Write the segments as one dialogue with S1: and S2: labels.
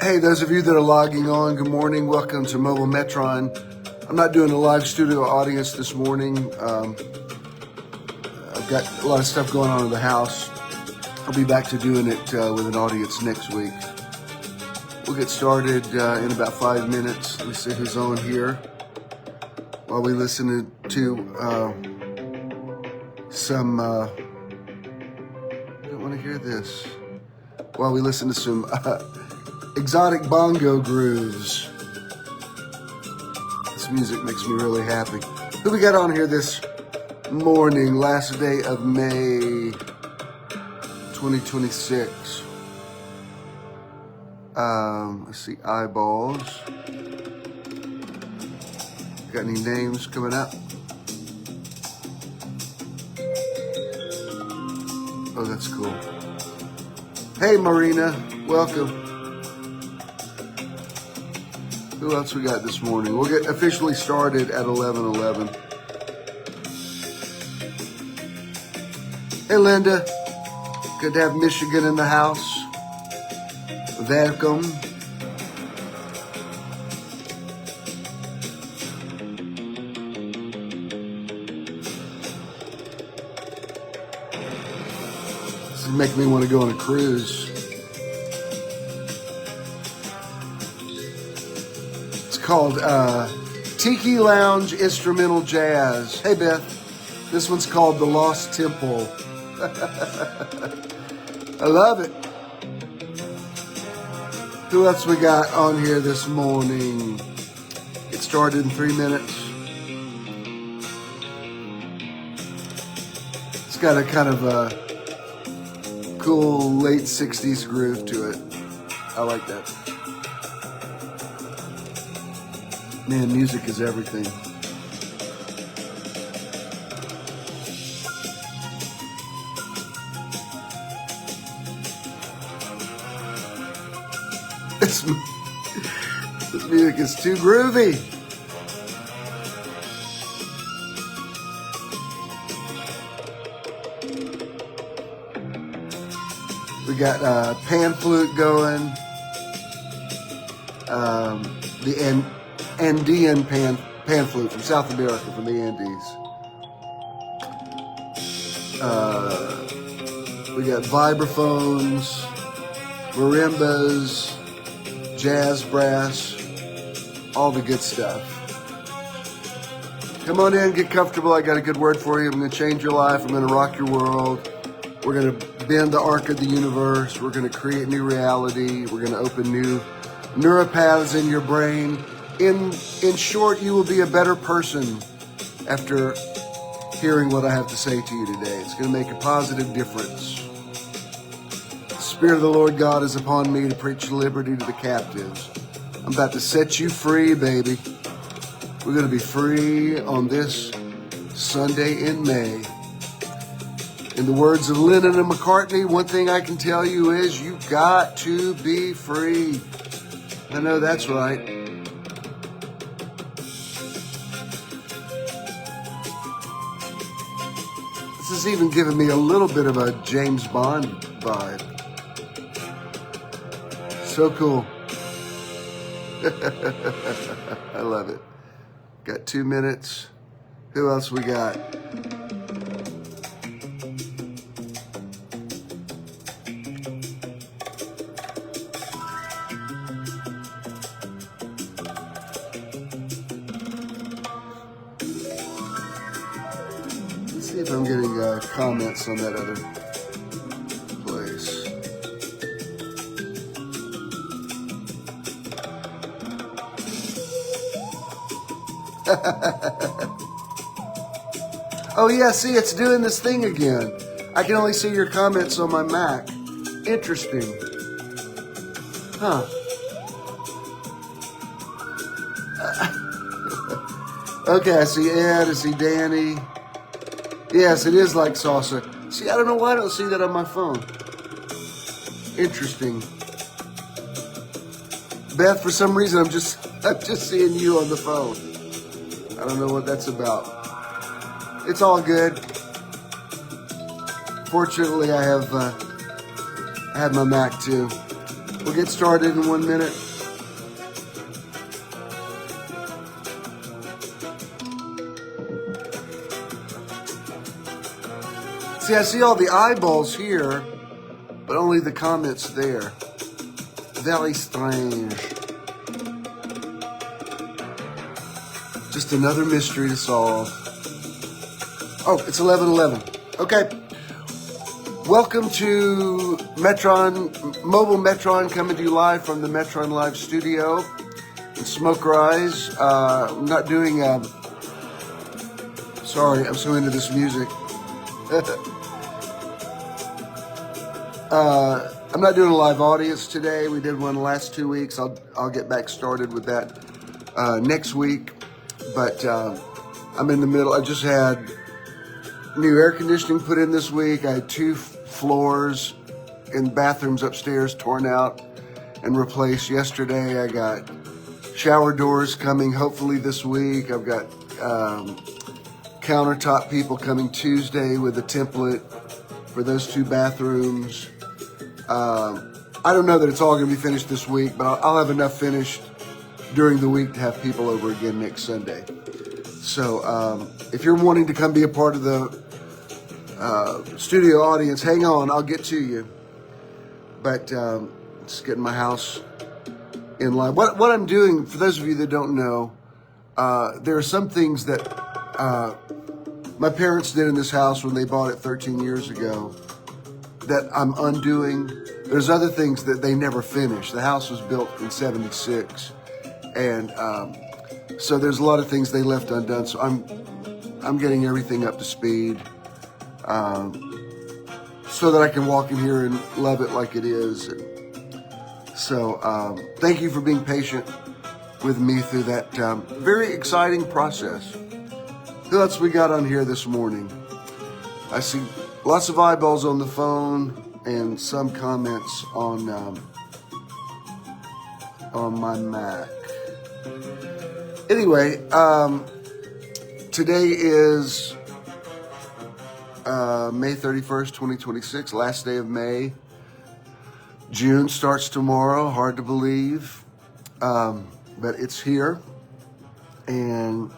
S1: Hey, those of you that are logging on, good morning. Welcome to Mobile Metron. I'm not doing a live studio audience this morning. I've got a lot of stuff going on in the house. I'll be back to doing it with an audience next week. We'll get started in about 5 minutes. Let me see who's on here while we listen to some... I don't want to hear this. While we listen to some... exotic bongo grooves. This music makes me really happy. Who we got on here this morning, last day of May 2026? Let's see, eyeballs. Got any names coming up? Oh, that's cool. Hey, Marina, welcome. Who else we got this morning? We'll get officially started at 11:11. Hey, Linda. Good to have Michigan in the house. Welcome. This is making me want to go on a cruise. Called Tiki Lounge Instrumental Jazz. Hey, Beth. This one's called The Lost Temple. I love it. Who else we got on here this morning? Get started in 3 minutes. It's got a kind of a cool late 60s groove to it. I like that. Man, music is everything. This music is too groovy. We got pan flute going. The Andean pan flute from South America, from the Andes. We got vibraphones, marimbas, jazz brass, all the good stuff. Come on in, get comfortable. I got a good word for you. I'm going to change your life. I'm going to rock your world. We're going to bend the arc of the universe. We're going to create new reality. We're going to open new neuropaths in your brain. In short, you will be a better person after hearing what I have to say to you today. It's going to make a positive difference. The Spirit of the Lord God is upon me to preach liberty to the captives. I'm about to set you free, baby. We're going to be free on this Sunday in May. In the words of Lennon and McCartney, one thing I can tell you is you got to be free. I know that's right. This is even giving me a little bit of a James Bond vibe. So cool. I love it. Got 2 minutes. Who else we got? See if I'm getting comments on that other place. Oh yeah, see, it's doing this thing again. I can only see your comments on my Mac. Interesting. Huh. Okay, I see Ed, I see Danny. Yes, it is like salsa. See, I don't know why I don't see that on my phone. Interesting. Beth, for some reason, I'm just seeing you on the phone. I don't know what that's about. It's all good. Fortunately, I have my Mac too. We'll get started in 1 minute. See, I see all the eyeballs here, but only the comments there. Very strange. Just another mystery to solve. Oh, it's 11:11. Okay. Welcome to Metron, Mobile Metron, coming to you live from the Metron Live studio in Smoke Rise. I'm not doing, sorry, I'm so into this music. I'm not doing a live audience today. We did one the last 2 weeks. I'll get back started with that next week. But I'm in the middle. I just had new air conditioning put in this week. I had 2 floors in bathrooms upstairs torn out and replaced yesterday. I got shower doors coming hopefully this week. I've got countertop people coming Tuesday with a template for those 2 bathrooms. I don't know that it's all going to be finished this week, but I'll have enough finished during the week to have people over again next Sunday. So if you're wanting to come be a part of the studio audience, hang on, I'll get to you. But just getting my house in line. What I'm doing, for those of you that don't know, there are some things that my parents did in this house when they bought it 13 years ago that I'm undoing. There's other things that they never finished. The house was built in 76, and so there's a lot of things they left undone. So I'm getting everything up to speed, so that I can walk in here and love it like it is. And so thank you for being patient with me through that very exciting process. Who else we got on here this morning? I see lots of eyeballs on the phone and some comments on my Mac. Anyway, today is May 31st, 2026, last day of May. June starts tomorrow, hard to believe, but it's here. And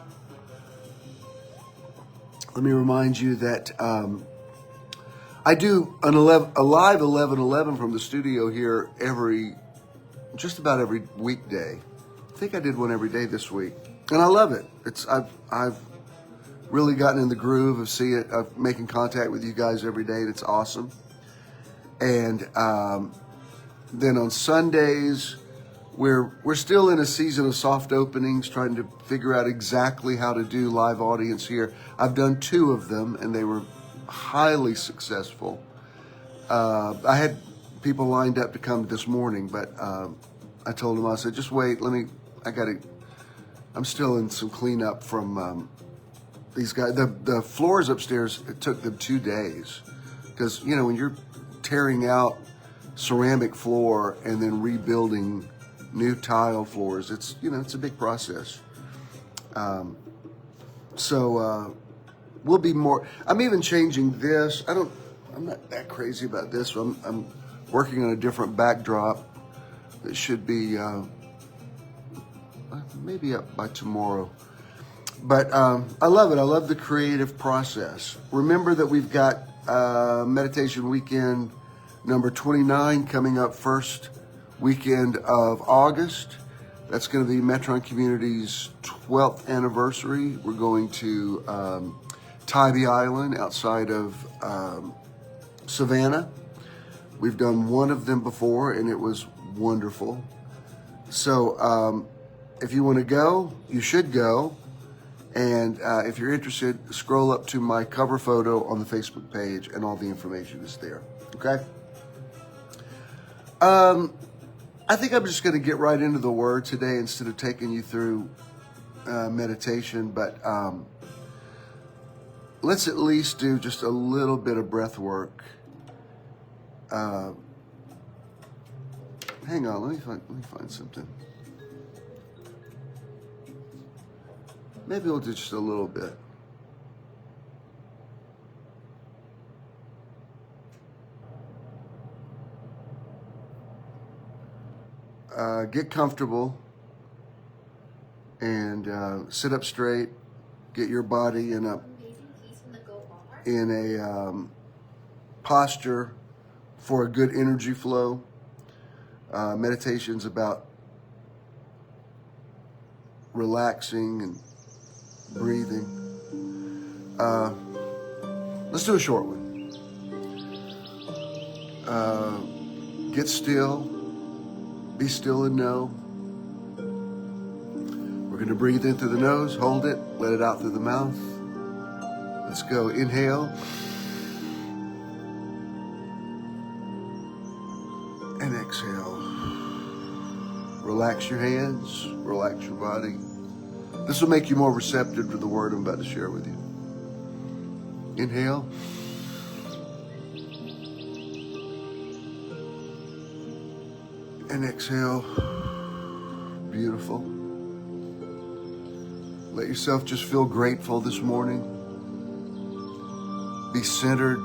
S1: let me remind you that I do a live 11:11 from the studio here just about every weekday. I think I did one every day this week, and I love it. I've really gotten in the groove of making contact with you guys every day, and it's awesome. And then on Sundays, we're still in a season of soft openings, trying to figure out exactly how to do live audience here. I've done 2 of them, and they were highly successful. I had people lined up to come this morning, but I told them, I said, just wait, I'm still in some cleanup from these guys. The floors upstairs, it took them 2 days, because, when you're tearing out ceramic floor and then rebuilding new tile floors, it's a big process. So we'll be more. I'm even changing this. I'm not that crazy about this. So I'm working on a different backdrop that should be maybe up by tomorrow. But I love it. I love the creative process. Remember that we've got Meditation Weekend number 29 coming up first weekend of August. That's going to be Metron Community's 12th anniversary. We're going to Tybee Island outside of Savannah. We've done one of them before, and it was wonderful. So if you want to go, you should go. And if you're interested, scroll up to my cover photo on the Facebook page, and all the information is there. Okay? I think I'm just going to get right into the Word today instead of taking you through meditation. But let's at least do just a little bit of breath work. Hang on, let me find something. Maybe we'll do just a little bit. get comfortable and sit up straight. Get your body in a posture for a good energy flow. Meditation's about relaxing and breathing. Let's do a short one. Get still. Be still and know. We're going to breathe in through the nose, hold it, let it out through the mouth. Let's go. Inhale. And exhale. Relax your hands, relax your body. This will make you more receptive to the word I'm about to share with you. Inhale. And exhale. Beautiful. Let yourself just feel grateful this morning. Be centered.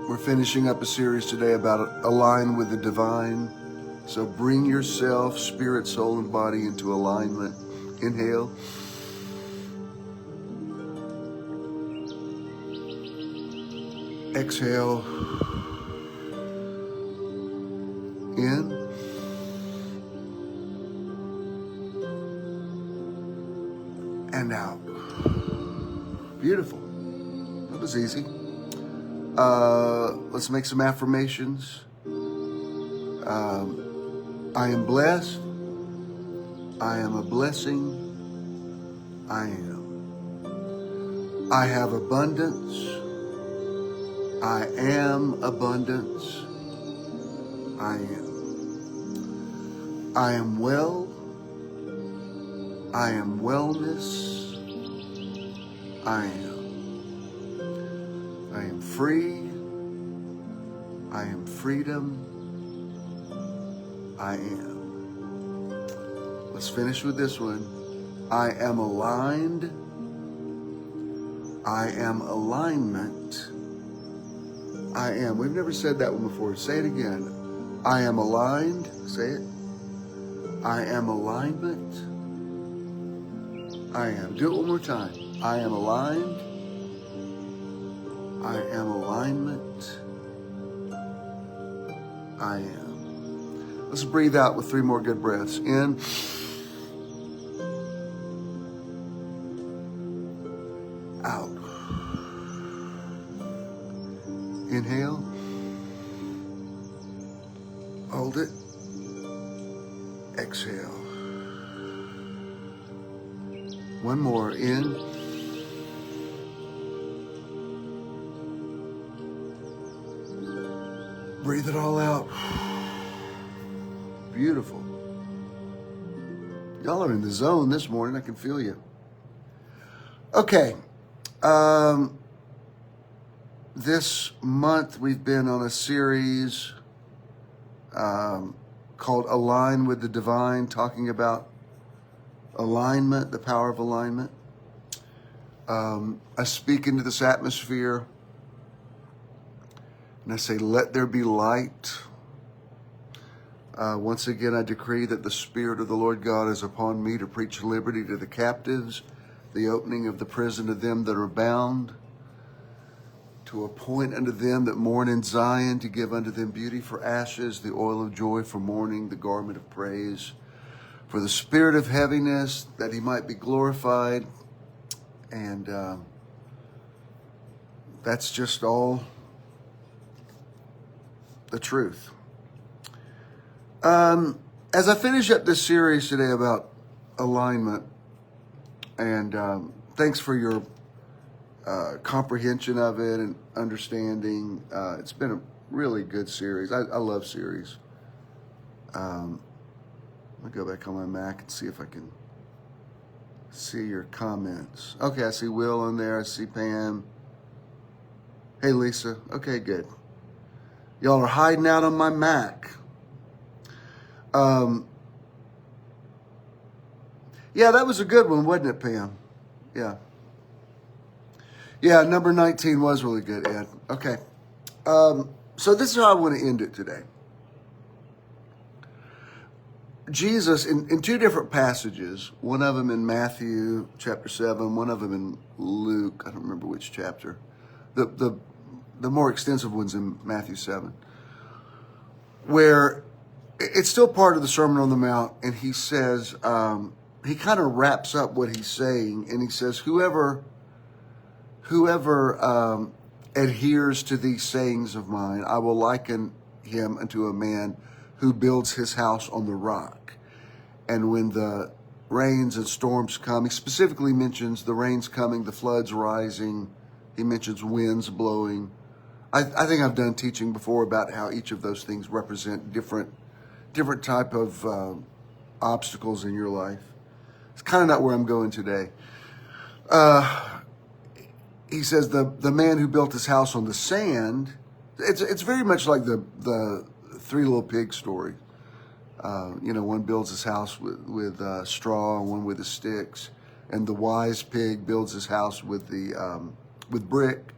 S1: We're finishing up a series today about align with the divine. So bring yourself, spirit, soul, and body into alignment. Inhale. Exhale. In. And out. Beautiful. That was easy. Let's make some affirmations. I am blessed. I am a blessing. I am. I have abundance. I am abundance. I am. I am well. I am wellness. I am. I am free. I am freedom. I am. Let's finish with this one. I am aligned. I am alignment. I am. We've never said that one before. Say it again. I am aligned. Say it. I am alignment. I am. Do it one more time. I am aligned. I am alignment. I am. Let's breathe out with 3 more good breaths. In. Out. Inhale. Hold it. Exhale. One more. In. Breathe it all out. Beautiful. Y'all are in the zone this morning. I can feel you. Okay. This month we've been on a series called Align with the Divine, talking about alignment, the power of alignment. I speak into this atmosphere and I say, let there be light. Once again, I decree that the Spirit of the Lord God is upon me to preach liberty to the captives, the opening of the prison of them that are bound, to appoint unto them that mourn in Zion, to give unto them beauty for ashes, the oil of joy for mourning, the garment of praise, for the spirit of heaviness, that he might be glorified. And that's just all the truth. As I finish up this series today about alignment, and thanks for your comprehension of it and understanding. It's been a really good series. I love series. Let me go back on my Mac and see if I can see your comments. Okay, I see Will on there. I see Pam. Hey, Lisa. Okay, good. Y'all are hiding out on my Mac. Yeah, that was a good one, wasn't it, Pam? Yeah. Yeah, number 19 was really good, Ed. Okay. So this is how I want to end it today. Jesus, in two different passages, one of them in Matthew chapter 7, one of them in Luke, I don't remember which chapter. The more extensive one's in Matthew 7, where it's still part of the Sermon on the Mount, and he says, he kind of wraps up what he's saying, and he says, whoever adheres to these sayings of mine, I will liken him unto a man who builds his house on the rock. And when the rains and storms come, he specifically mentions the rains coming, the floods rising. He mentions winds blowing. I think I've done teaching before about how each of those things represent different type of obstacles in your life. It's kind of not where I'm going today. He says the man who built his house on the sand, it's very much like the Three Little Pigs story. One builds his house with straw, and one with the sticks, and the wise pig builds his house with brick,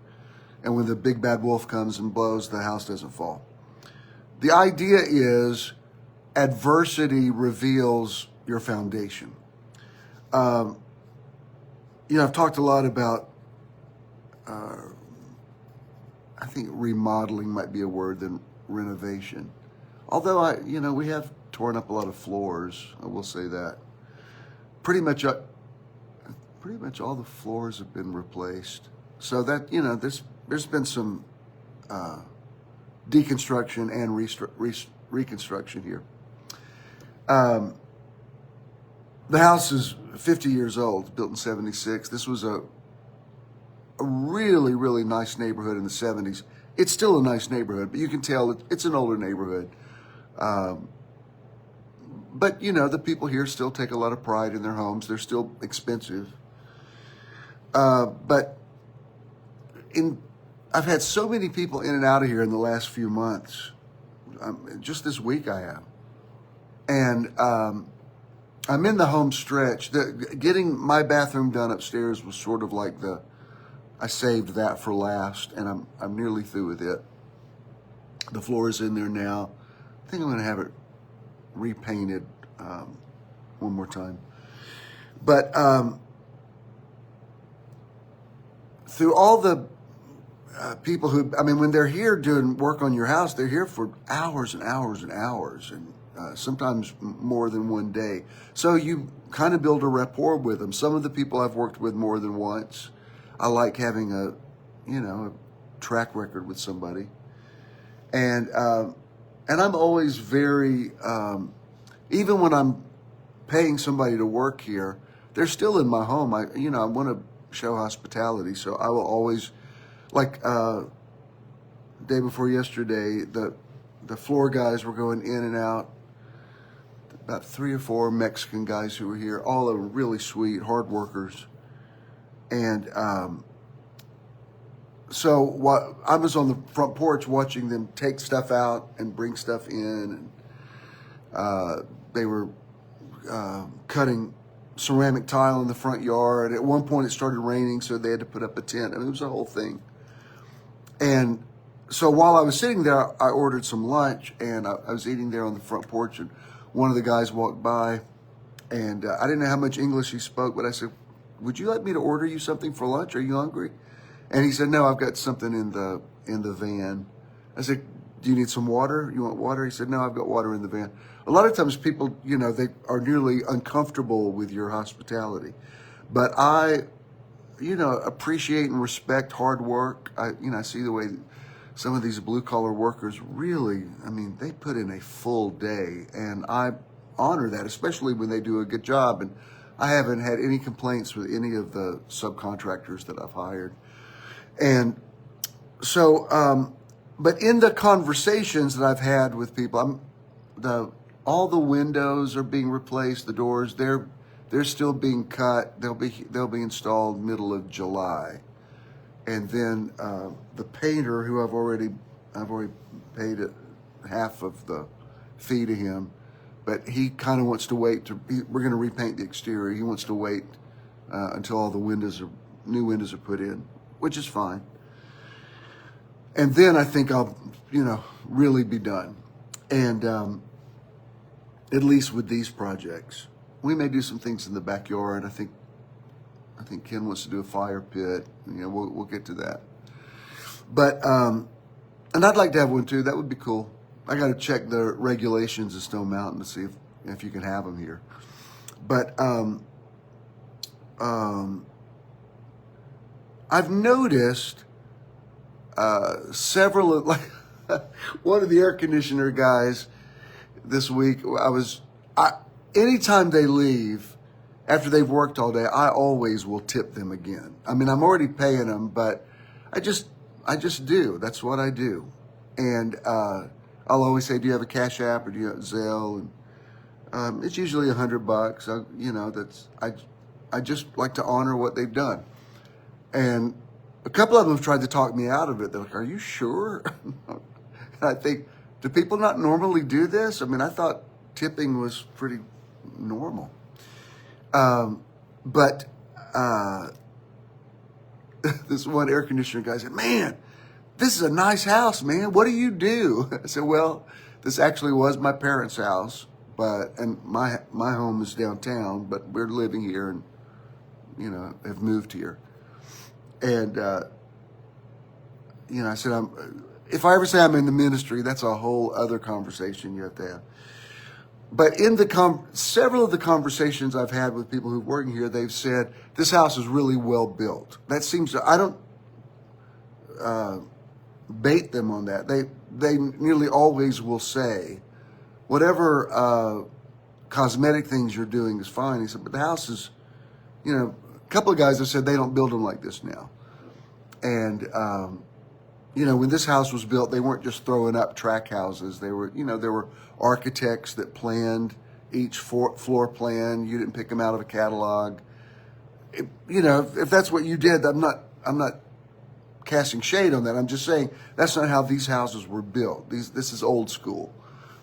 S1: and when the big bad wolf comes and blows, the house doesn't fall. The idea is adversity reveals your foundation. I've talked a lot about, I think remodeling might be a word than renovation. Although we have torn up a lot of floors, I will say that. Pretty much all the floors have been replaced. So that, there's been some deconstruction and reconstruction here. The house is 50 years old, built in 76. This was a really, really nice neighborhood in the 70s. It's still a nice neighborhood, but you can tell it's an older neighborhood. But the people here still take a lot of pride in their homes. They're still expensive. But I've had so many people in and out of here in the last few months. Just this week I have. And I'm in the home stretch. Getting my bathroom done upstairs was sort of like I saved that for last, and I'm nearly through with it. The floor is in there now. I think I'm going to have it repainted one more time. But through all the people when they're here doing work on your house, they're here for hours and hours and hours, and sometimes more than one day. So you kind of build a rapport with them. Some of the people I've worked with more than once. I like having a track record with somebody. And I'm always very, even when I'm paying somebody to work here, they're still in my home. I want to show hospitality. So I will always, like, day before yesterday, the floor guys were going in and out. About 3 or 4 Mexican guys who were here, all of them really sweet, hard workers. And so I was on the front porch watching them take stuff out and bring stuff in. And they were cutting ceramic tile in the front yard. At one point it started raining, so they had to put up a tent. It was a whole thing. And so while I was sitting there, I ordered some lunch, and I was eating there on the front porch, and one of the guys walked by, and I didn't know how much English he spoke, but I said, "Would you like me to order you something for lunch? Are you hungry?" And he said, "No, I've got something in the van." I said, "Do you need some water? You want water?" He said, "No, I've got water in the van." A lot of times people, they are nearly uncomfortable with your hospitality. But I, appreciate and respect hard work. I see the way some of these blue-collar workers really, they put in a full day. And I honor that, especially when they do a good job. And I haven't had any complaints with any of the subcontractors that I've hired. And so, but in the conversations that I've had with people, all the windows are being replaced, the doors, they're still being cut. They'll be installed middle of July. And then the painter, who I've already paid half of the fee to him, but he kind of wants to wait we're going to repaint the exterior. He wants to wait until all the new windows are put in, which is fine. And then I think I'll, really be done. And at least with these projects. We may do some things in the backyard. I think Ken wants to do a fire pit. We'll get to that. But and I'd like to have one too. That would be cool. I got to check the regulations of Stone Mountain to see if you can have them here. But I've noticed several of, like one of the air conditioner guys this week. Anytime they leave after they've worked all day, I always will tip them again. I mean, I'm already paying them, but I just do. That's what I do. And I'll always say, do you have a Cash App or do you have Zelle? And it's usually $100. I just like to honor what they've done. And a couple of them have tried to talk me out of it. They're like, are you sure? And I think, do people not normally do this? I mean, I thought tipping was pretty normal. But this one air conditioner guy said, man, this is a nice house, man. What do you do? I said, well, this actually was my parents' house, and my home is downtown, but we're living here and, have moved here. And, I said, if I ever say I'm in the ministry, that's a whole other conversation you have to have. But in several of the conversations I've had with people who are working here, they've said, this house is really well built. That seems to, I don't bait them on that. They nearly always will say, whatever cosmetic things you're doing is fine. He said, but the house is, a couple of guys have said they don't build them like this now. And, when this house was built, they weren't just throwing up track houses. They were, there were architects that planned each floor plan. You didn't pick them out of a catalog. If that's what you did, I'm not casting shade on that. I'm just saying that's not how these houses were built. This is old school,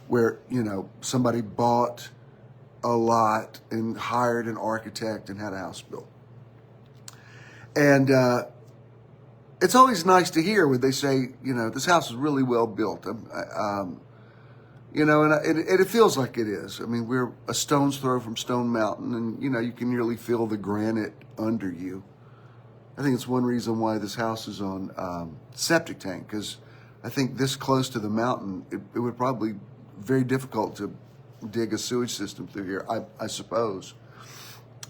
S1: where, somebody bought a lot and hired an architect and had a house built. And, it's always nice to hear when they say, this house is really well built. And it feels like it is. I mean, we're a stone's throw from Stone Mountain, and, you can nearly feel the granite under you. I think it's one reason why this house is on septic tank, because I think this close to the mountain, it would probably be very difficult to dig a sewage system through here, I suppose.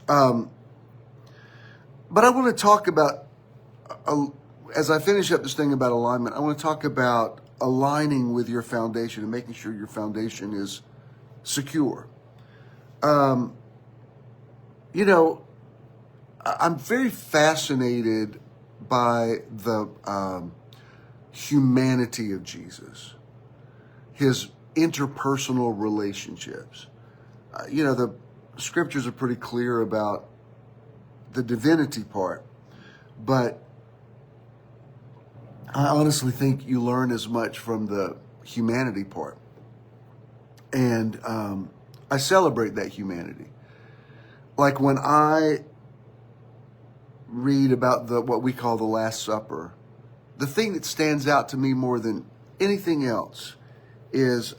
S1: But I want to talk about, as I finish up this thing about alignment, I want to talk about aligning with your foundation and making sure your foundation is secure. I'm very fascinated by the humanity of Jesus, his interpersonal relationships. The scriptures are pretty clear about the divinity part, but I honestly think you learn as much from the humanity part. And I celebrate that humanity. Like when I read about what we call the Last Supper, the thing that stands out to me more than anything else is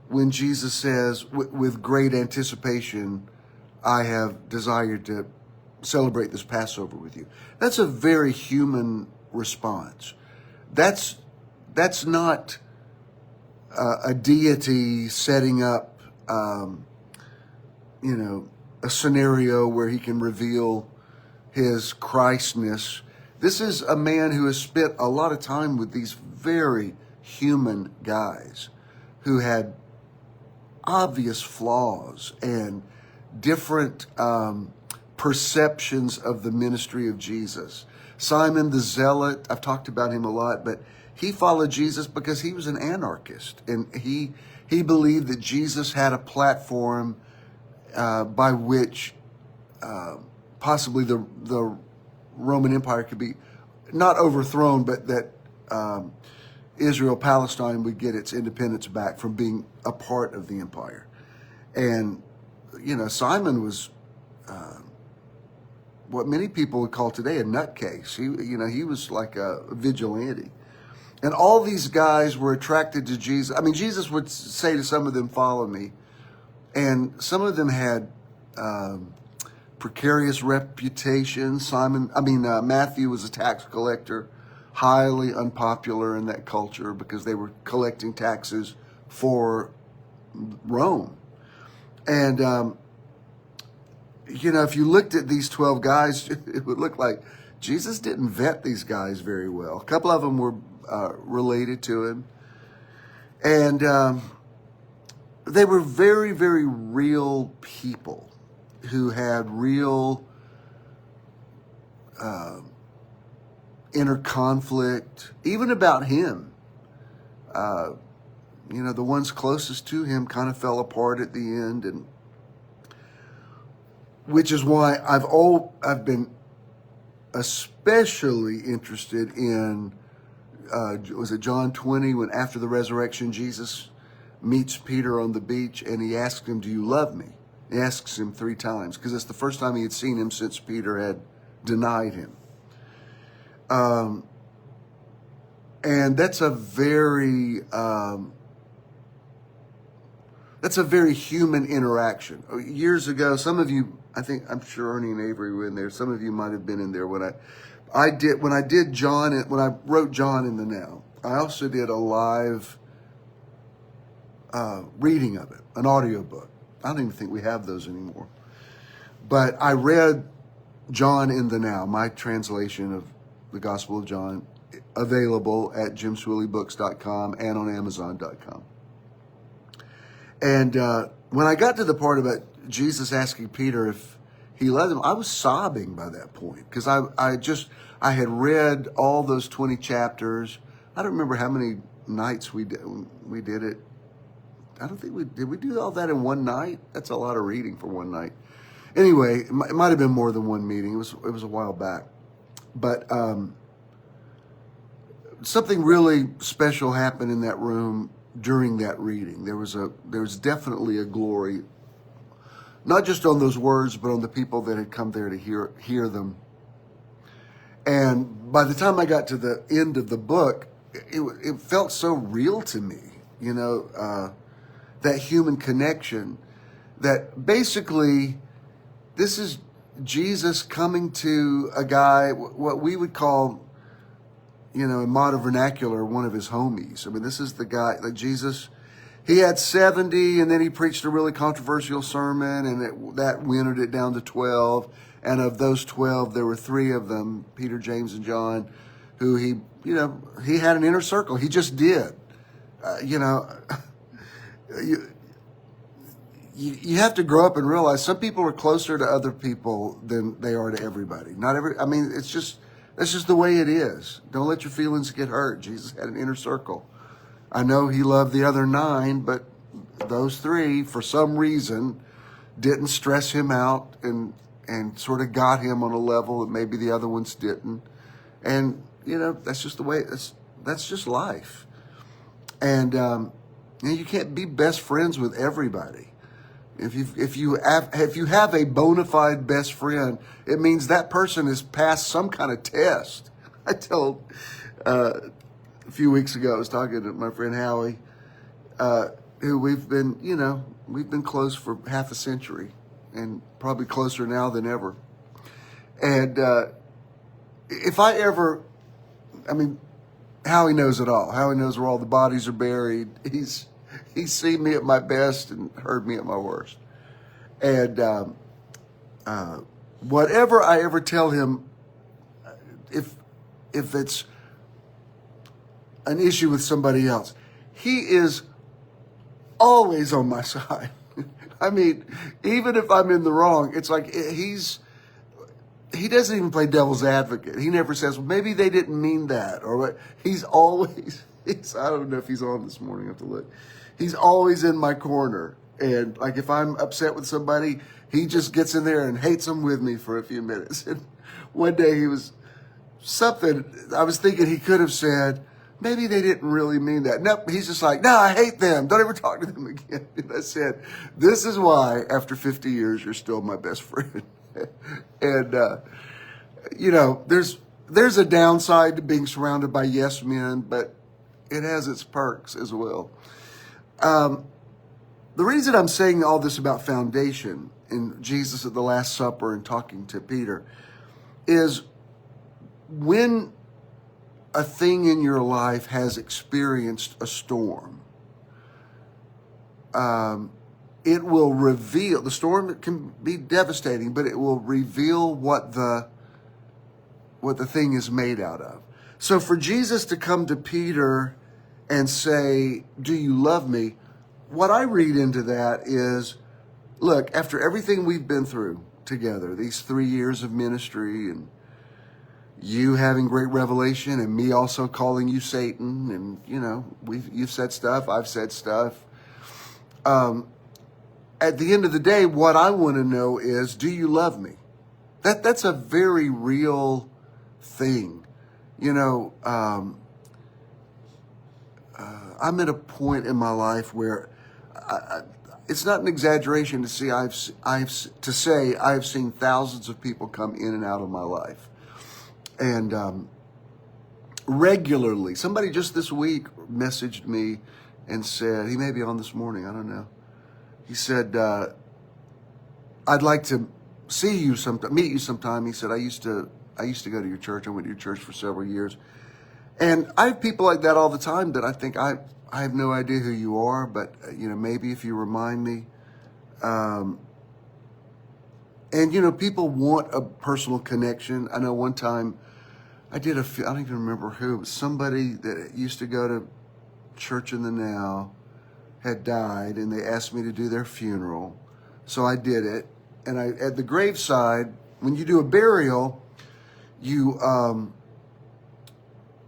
S1: when Jesus says, with great anticipation, I have desired to celebrate this Passover with you. That's a very human response. That's not a deity setting up, a scenario where he can reveal his Christness. This is a man who has spent a lot of time with these very human guys who had obvious flaws and different perceptions of the ministry of Jesus. Simon the Zealot, I've talked about him a lot, but he followed Jesus because he was an anarchist, and he believed that Jesus had a platform by which possibly the Roman Empire could be not overthrown, but that Israel, Palestine would get its independence back from being a part of the empire. And, Simon was what many people would call today a nutcase. He was like a vigilante. And all these guys were attracted to Jesus. I mean, Jesus would say to some of them, follow me. And some of them had precarious reputations. Matthew was a tax collector, highly unpopular in that culture because they were collecting taxes for Rome. And, if you looked at these 12 guys, it would look like Jesus didn't vet these guys very well. A couple of them were related to him. And they were very, very real people who had real inner conflict, even about him. The ones closest to him kind of fell apart at the end, and which is why I've been especially interested in was it John 20, when after the resurrection Jesus meets Peter on the beach and he asks him, do you love me? He asks him 3 times because it's the first time he had seen him since Peter had denied him. And that's a very human interaction. Years ago, some of you, I'm sure Ernie and Avery were in there. Some of you might have been in there when I wrote John in the Now. I also did a live reading of it, an audiobook. I don't even think we have those anymore. But I read John in the Now, my translation of the Gospel of John, available at jimswilleybooks.com and on amazon.com. And when I got to the part about Jesus asking Peter if he loved him, I was sobbing by that point because I had read all those 20 chapters. I don't remember how many nights we did it. I don't think did we do all that in one night? That's a lot of reading for one night. Anyway, it might have been more than one meeting. It was a while back. But something really special happened in that room during that reading. There was definitely a glory, not just on those words, but on the people that had come there to hear them. And by the time I got to the end of the book, it felt so real to me, that human connection, that basically this is Jesus coming to a guy, what we would call, in modern vernacular, one of his homies. I mean, this is the guy, like Jesus, he had 70 and then he preached a really controversial sermon and that winnowed it down to 12. And of those 12, there were 3 of them, Peter, James, and John, who he had an inner circle. He just did. You have to grow up and realize some people are closer to other people than they are to everybody. That's just the way it is. Don't let your feelings get hurt. Jesus had an inner circle. I know he loved the other 9, but those 3, for some reason, didn't stress him out and sort of got him on a level that maybe the other ones didn't. And, that's just the way, that's just life. And you can't be best friends with everybody. If you have a bona fide best friend, it means that person has passed some kind of test. I told a few weeks ago, I was talking to my friend Howie, who we've been close for half a century, and probably closer now than ever. And if I ever, Howie knows it all. Howie knows where all the bodies are buried. He's seen me at my best and heard me at my worst. And whatever I ever tell him, if it's an issue with somebody else, he is always on my side. Even if I'm in the wrong, it's like he doesn't even play devil's advocate. He never says, well, maybe they didn't mean that. Or what. He's always, I don't know if he's on this morning. I have to look. He's always in my corner. And like if I'm upset with somebody, he just gets in there and hates them with me for a few minutes. And one day I was thinking he could have said, maybe they didn't really mean that. Nope, he's just like, no, I hate them. Don't ever talk to them again. And I said, this is why after 50 years, you're still my best friend. And, there's a downside to being surrounded by yes men, but it has its perks as well. The reason I'm saying all this about foundation in Jesus at the Last Supper and talking to Peter is when a thing in your life has experienced a storm, it will reveal, the storm can be devastating, but it will reveal what the thing is made out of. So for Jesus to come to Peter and say, do you love me? What I read into that is, look, after everything we've been through together, these 3 years of ministry, and you having great revelation, and me also calling you Satan, and you've said stuff, I've said stuff. At the end of the day, what I want to know is, do you love me? That's a very real thing. I'm at a point in my life where it's not an exaggeration to say I've seen thousands of people come in and out of my life, and regularly. Somebody just this week messaged me and said, he may be on this morning, I don't know. He said, I'd like to see you sometime, meet you sometime. He said, I used to go to your church. I went to your church for several years. And I have people like that all the time that I think I have no idea who you are, but maybe if you remind me. And people want a personal connection. I know one time I don't even remember who, but somebody that used to go to church in the Now had died, and they asked me to do their funeral. So I did it. And at the graveside, when you do a burial, you go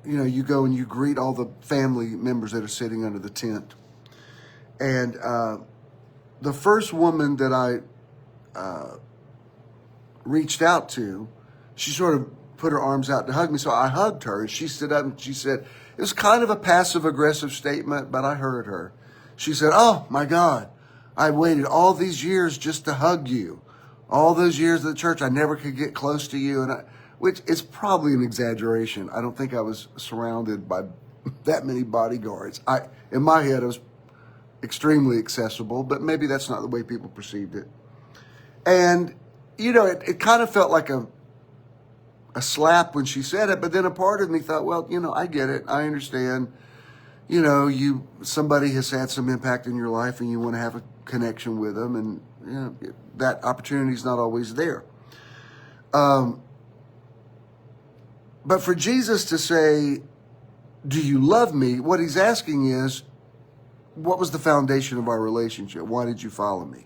S1: and you greet all the family members that are sitting under the tent. And the first woman that I reached out to, she sort of put her arms out to hug me. So I hugged her, and she stood up and she said, it was kind of a passive-aggressive statement, but I heard her. She said, oh, my God, I waited all these years just to hug you. All those years at the church, I never could get close to you. Which is probably an exaggeration. I don't think I was surrounded by that many bodyguards. In my head, I was extremely accessible, but maybe that's not the way people perceived it. And, it kind of felt like a slap when she said it, but then a part of me thought, well, I get it. I understand. Somebody has had some impact in your life and you want to have a connection with them, and that opportunity is not always there. But for Jesus to say, do you love me? What he's asking is, what was the foundation of our relationship? Why did you follow me?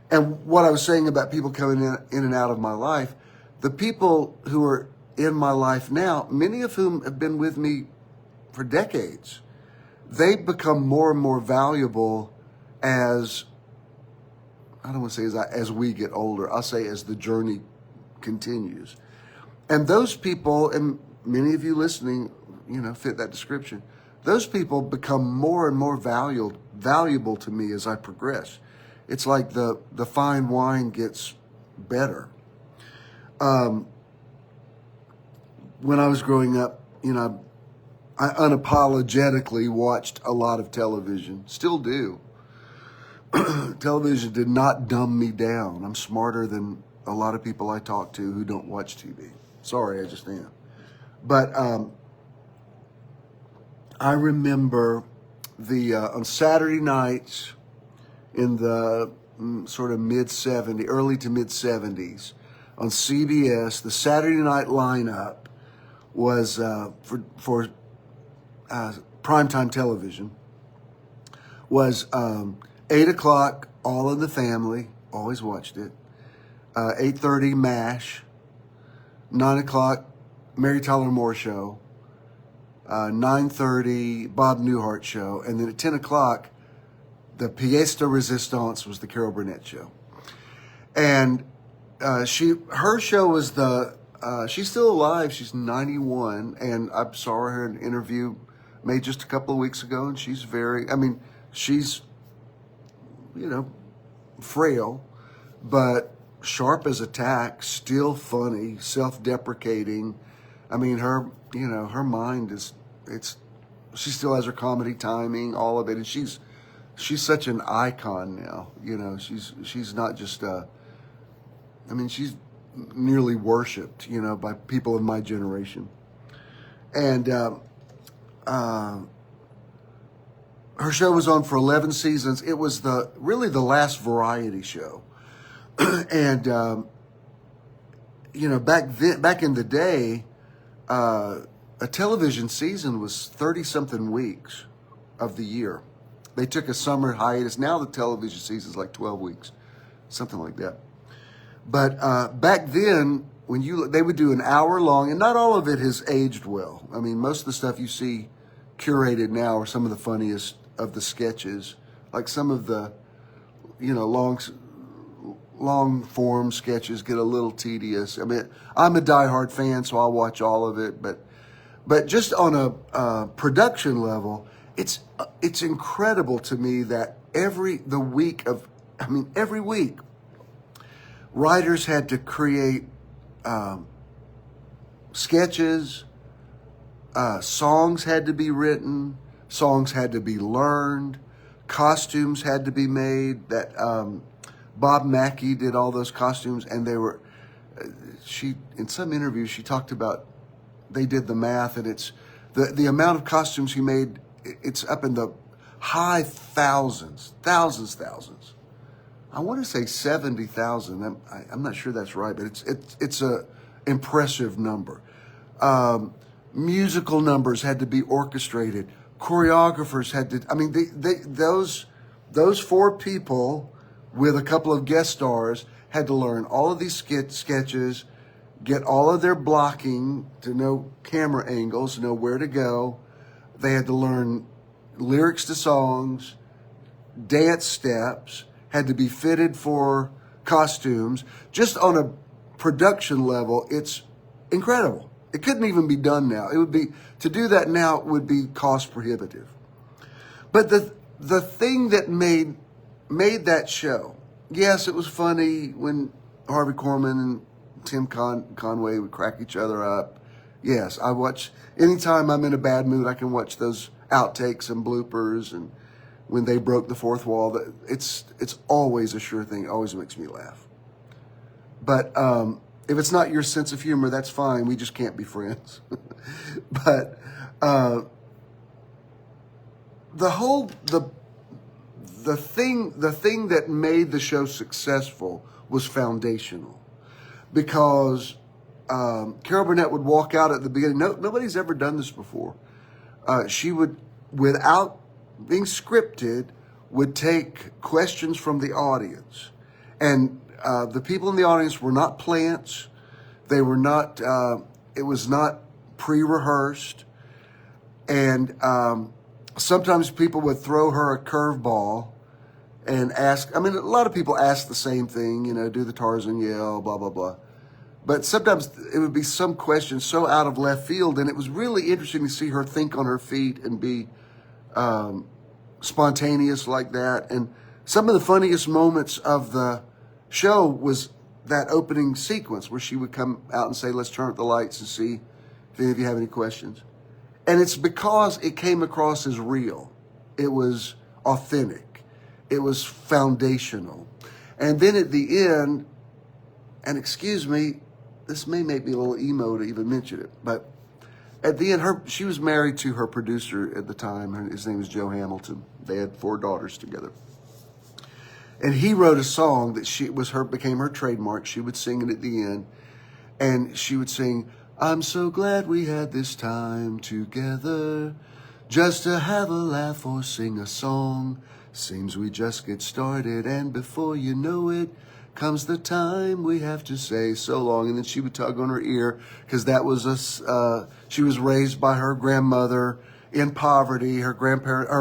S1: And what I was saying about people coming in and out of my life, the people who are in my life now, many of whom have been with me for decades, they become more and more valuable as, I don't want to say as we get older, I'll say as the journey continues. And those people, and many of you listening, fit that description. Those people become more and more valuable to me as I progress. It's like the fine wine gets better. When I was growing up, I unapologetically watched a lot of television. Still do. Television did not dumb me down. I'm smarter than a lot of people I talk to who don't watch TV. Sorry, I just am. But I remember on Saturday nights in the sort of early to mid-70s, on CBS, the Saturday night lineup was for primetime television was 8 o'clock, All in the Family, always watched it. 8:30, MASH. 9 o'clock, Mary Tyler Moore Show. 9:30, Bob Newhart Show. And then at 10 o'clock, the pièce de résistance was the Carol Burnett Show. And her show was she's still alive. She's 91. And I saw her in an interview made just a couple of weeks ago. And she's she's, frail, but sharp as a tack, still funny, self-deprecating. Her mind it's she still has her comedy timing, all of it, and she's such an icon now. You know, she's not just she's nearly worshipped, you know, by people of my generation. And her show was on for 11 seasons. It was really the last variety show. And you know, back in the day, a television season was 30-something weeks of the year. They took a summer hiatus. Now the television season is like 12 weeks, something like that. But back then, they would do an hour long, and not all of it has aged well. I mean, most of the stuff you see curated now are some of the funniest of the sketches, like some of the, you know, long form sketches get a little tedious. I mean, I'm a diehard fan, so I'll watch all of it. But just on a production level, it's incredible to me that every week, writers had to create sketches, songs had to be written, songs had to be learned, costumes had to be made. That Bob Mackey did all those costumes, and they were. In some interviews she talked about they did the math, and it's the amount of costumes he made. It's up in the high thousands. I want to say 70,000. I'm not sure that's right, but it's a impressive number. Musical numbers had to be orchestrated. Choreographers had to. I mean, those four people with a couple of guest stars had to learn all of these sketches, get all of their blocking to know camera angles, to know where to go. They had to learn lyrics to songs, dance steps, had to be fitted for costumes. Just on a production level, it's incredible. It couldn't even be done now. To do that now would be cost prohibitive. But the thing that made that show, yes, it was funny when Harvey Korman and Tim Conway would crack each other up. Yes, I watch, anytime I'm in a bad mood, I can watch those outtakes and bloopers, and when they broke the fourth wall. It's always a sure thing. It always makes me laugh. But if it's not your sense of humor, that's fine. We just can't be friends. But the thing that made the show successful was foundational, because Carol Burnett would walk out at the beginning. Nobody's ever done this before. She would, without being scripted, would take questions from the audience. And the people in the audience were not plants. They were not, it was not pre-rehearsed. And sometimes people would throw her a curveball and ask, a lot of people ask the same thing, you know, do the Tarzan yell, blah, blah, blah. But sometimes it would be some question so out of left field, and it was really interesting to see her think on her feet and be spontaneous like that. And some of the funniest moments of the show was that opening sequence where she would come out and say, let's turn up the lights and see if any of you have any questions. And it's because it came across as real. It was authentic. It was foundational. And then at the end, and excuse me, this may make me a little emo to even mention it, but at the end, she was married to her producer at the time. His name was Joe Hamilton. They had 4 daughters together. And he wrote a song that became her trademark. She would sing it at the end, and she would sing, I'm so glad we had this time together, just to have a laugh or sing a song. Seems we just get started, and before you know it, comes the time we have to say so long. And then she would tug on her ear, because that was she was raised by her grandmother in poverty. Her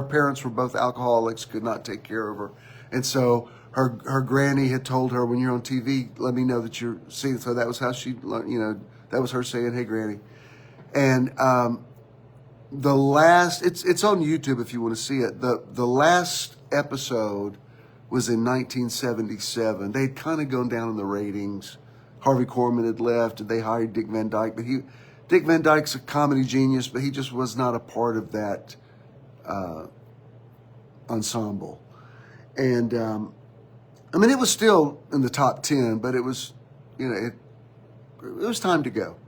S1: parents were both alcoholics, could not take care of her. And so her granny had told her, when you're on TV, let me know that you're seeing. So that was how she learned, you know, that was her saying, hey, Granny. And the last, it's on YouTube if you want to see it. The last episode was in 1977. They'd kind of gone down in the ratings. Harvey Korman had left, and they hired Dick Van Dyke. But Dick Van Dyke's a comedy genius, but he just was not a part of that ensemble. And I mean, it was still in the top 10, but it was, it was time to go.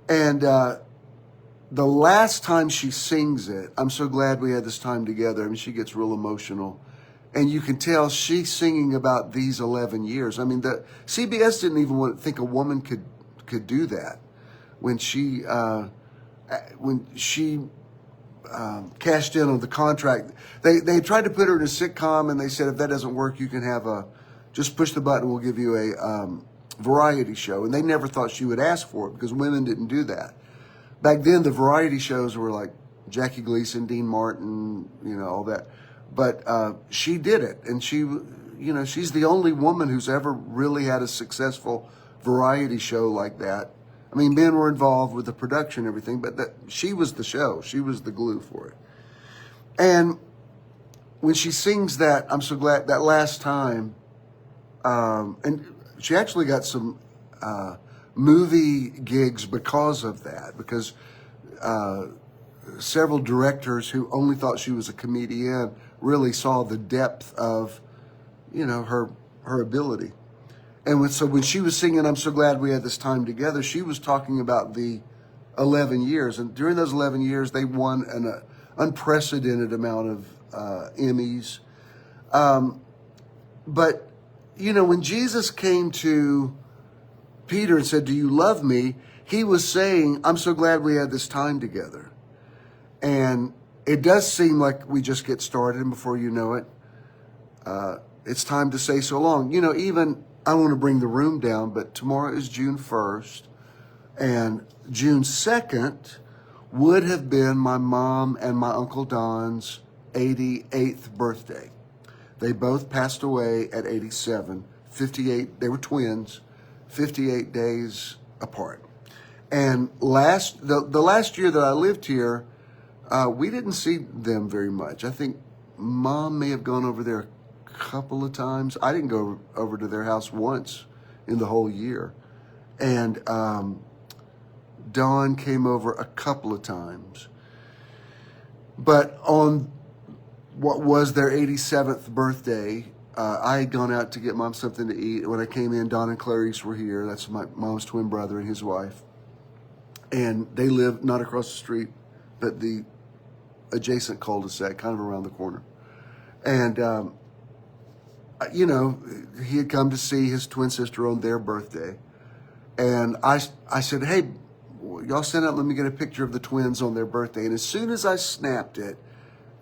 S1: And the last time she sings it, I'm so glad we had this time together. I mean, she gets real emotional. And you can tell she's singing about these 11 years. I mean, the CBS didn't even think a woman could do that. When she cashed in on the contract, they tried to put her in a sitcom, and they said, if that doesn't work, you can have just push the button, we'll give you a variety show. And they never thought she would ask for it because women didn't do that. Back then, the variety shows were like Jackie Gleason, Dean Martin, all that. But she did it, and she's the only woman who's ever really had a successful variety show like that. I mean, men were involved with the production and everything, but she was the show. She was the glue for it. And when she sings that, I'm so glad, that last time, and she actually got some movie gigs because of that, because several directors who only thought she was a comedian really saw the depth of, her ability. And so when she was singing, I'm so glad we had this time together, she was talking about the 11 years. And during those 11 years, they won an unprecedented amount of Emmys. But, when Jesus came to Peter and said, do you love me? He was saying, I'm so glad we had this time together. And it does seem like we just get started, and before you know it, it's time to say so long. Even, I don't want to bring the room down, but tomorrow is June 1st, and June 2nd would have been my mom and my Uncle Don's 88th birthday. They both passed away at 87, 58, they were twins, 58 days apart. And the last year that I lived here, we didn't see them very much. I think Mom may have gone over there a couple of times. I didn't go over to their house once in the whole year. And Dawn came over a couple of times. But on what was their 87th birthday, I had gone out to get Mom something to eat. When I came in, Don and Clarice were here. That's my mom's twin brother and his wife. And they lived not across the street, but the adjacent cul-de-sac, kind of around the corner. And, he had come to see his twin sister on their birthday. And I said, hey, y'all send out, let me get a picture of the twins on their birthday. And as soon as I snapped it,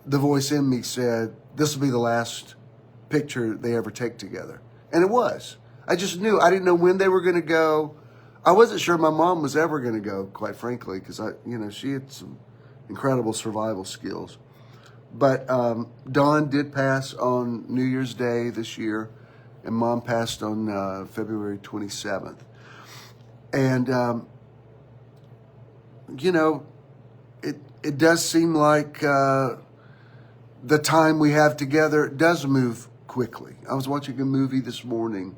S1: the voice in me said, this will be the last picture they ever take together. And it was. I just knew. I didn't know when they were going to go. I wasn't sure my mom was ever going to go, quite frankly, because she had some incredible survival skills. But Dawn did pass on New Year's Day this year, and Mom passed on February 27th. And, it does seem like the time we have together does move quickly. I was watching a movie this morning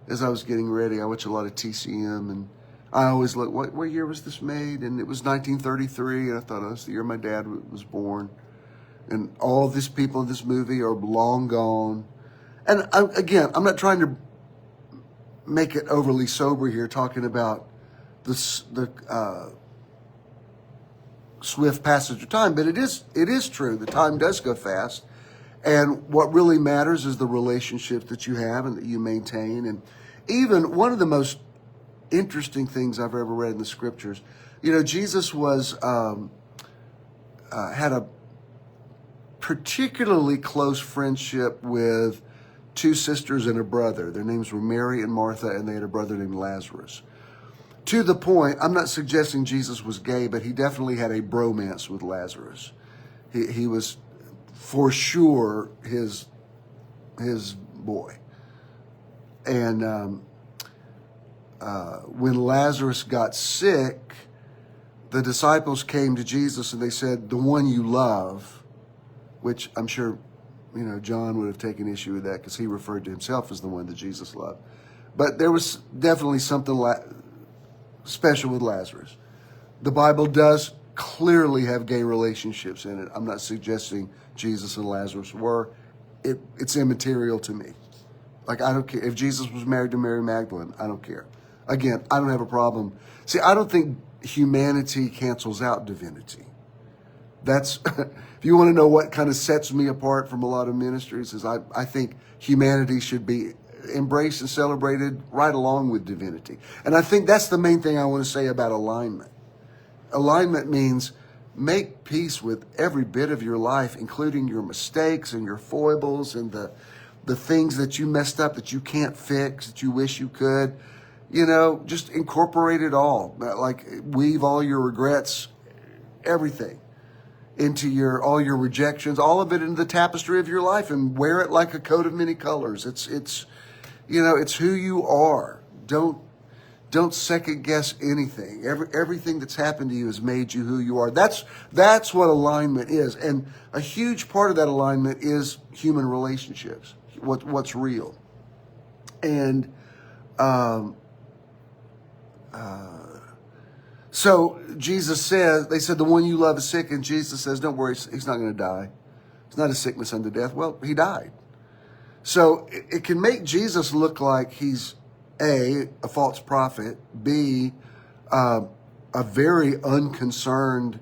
S1: as I was getting ready. I watch a lot of TCM, and I always look, what year was this made? And it was 1933, and I thought, oh, that's the year my dad was born. And all of these people in this movie are long gone. And I'm not trying to make it overly sober here, talking about the swift passage of time, but it is true. The time does go fast. And what really matters is the relationships that you have and that you maintain. And even one of the most interesting things I've ever read in the scriptures, Jesus was had a particularly close friendship with two sisters and a brother. Their names were Mary and Martha, and they had a brother named Lazarus. To the point, I'm not suggesting Jesus was gay, but he definitely had a bromance with Lazarus. He was for sure his boy. And when Lazarus got sick, the disciples came to Jesus and they said, the one you love, which I'm sure, John would have taken issue with that because he referred to himself as the one that Jesus loved. But there was definitely something special with Lazarus. The Bible does clearly have gay relationships in it. I'm not suggesting Jesus and Lazarus were. It's immaterial to me. Like, I don't care. If Jesus was married to Mary Magdalene, I don't care. Again, I don't have a problem. See, I don't think humanity cancels out divinity. That's, if you want to know what kind of sets me apart from a lot of ministries, is I think humanity should be embraced and celebrated right along with divinity. And I think that's the main thing I want to say about alignment. Alignment means make peace with every bit of your life, including your mistakes and your foibles and the things that you messed up that you can't fix, that you wish you could. You know, just incorporate it all. Like, weave all your regrets, everything, into all your rejections, all of it into the tapestry of your life, and wear it like a coat of many colors. It's you know, it's who you are. Don't second guess anything. Everything that's happened to you has made you who you are. That's what alignment is. And a huge part of that alignment is human relationships. What's real. And so Jesus says, they said, the one you love is sick, and Jesus says, don't worry, he's not going to die. It's not a sickness unto death. Well, he died. So it can make Jesus look like he's A, a false prophet, B, a very unconcerned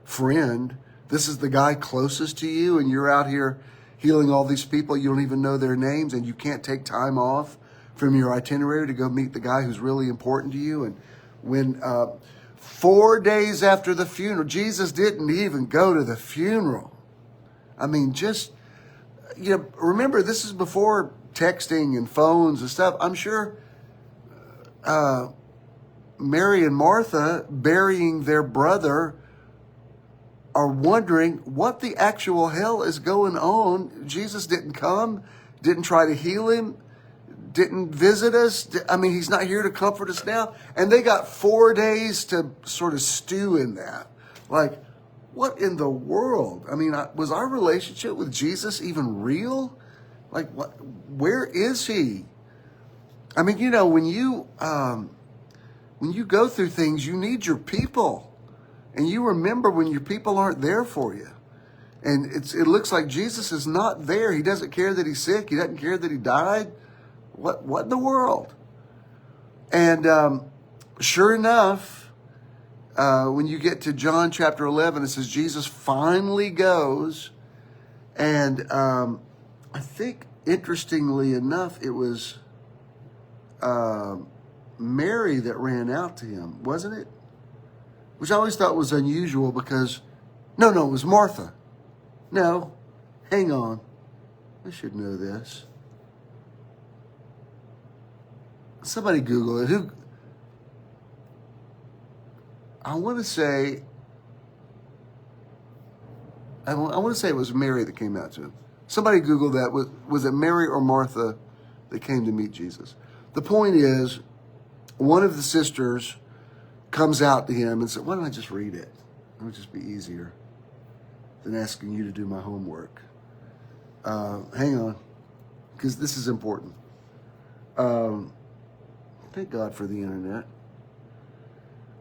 S1: friend. This is the guy closest to you, and you're out here healing all these people. You don't even know their names, and you can't take time off from your itinerary to go meet the guy who's really important to you. And when 4 days after the funeral, Jesus didn't even go to the funeral. I mean, just, you know, remember, this is before texting and phones and stuff. I'm sure Mary and Martha, burying their brother, are wondering what the actual hell is going on. Jesus didn't come, didn't try to heal him, didn't visit us. I mean, he's not here to comfort us now. And they got 4 days to sort of stew in that. Like, what in the world? I mean, was our relationship with Jesus even real? Like, where is he? I mean, you know, when you go through things, you need your people. And you remember when your people aren't there for you. And it looks like Jesus is not there. He doesn't care that he's sick. He doesn't care that he died. What in the world? And sure enough, when you get to John chapter 11, it says Jesus finally goes. And I think, interestingly enough, it was Mary that ran out to him, wasn't it? Which I always thought was unusual because, no, it was Martha. No, hang on. I should know this. Somebody Google it. I want to say it was Mary that came out to him. Somebody Google that. Was it Mary or Martha that came to meet Jesus? The point is, one of the sisters comes out to him and said, why don't I just read it? It would just be easier than asking you to do my homework. Hang on, because this is important. Thank God for the internet.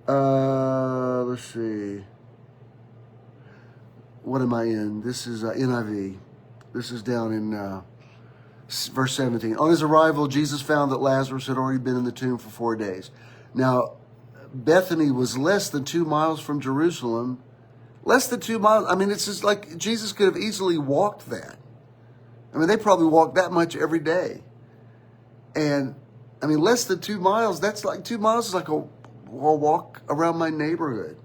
S1: Let's see. What am I in? This is NIV. This is down in verse 17. On his arrival, Jesus found that Lazarus had already been in the tomb for 4 days. Now, Bethany was less than 2 miles from Jerusalem. Less than 2 miles. I mean, it's just like Jesus could have easily walked that. I mean, they probably walked that much every day. And, I mean, less than 2 miles, that's like 2 miles is like a walk around my neighborhood.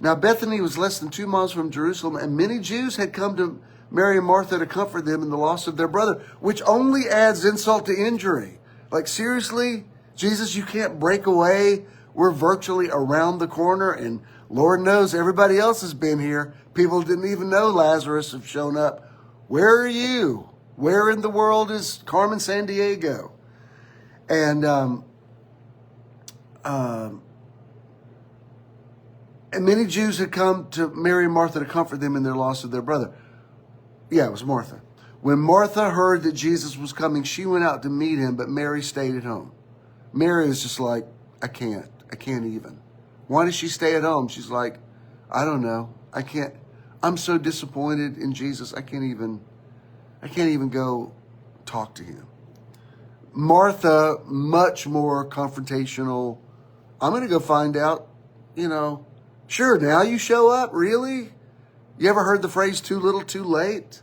S1: Now, Bethany was less than 2 miles from Jerusalem, and many Jews had come to Mary and Martha to comfort them in the loss of their brother, which only adds insult to injury. Like, seriously, Jesus, you can't break away. We're virtually around the corner, and Lord knows everybody else has been here. People didn't even know Lazarus have shown up. Where are you? Where in the world is Carmen Sandiego? And many Jews had come to Mary and Martha to comfort them in their loss of their brother. Yeah, it was Martha. When Martha heard that Jesus was coming, she went out to meet him, but Mary stayed at home. Mary was just like, I can't even. Why does she stay at home? She's like, I don't know. I'm so disappointed in Jesus. I can't even go talk to him. Martha, much more confrontational. I'm going to go find out, Sure, now you show up? Really? You ever heard the phrase too little, too late?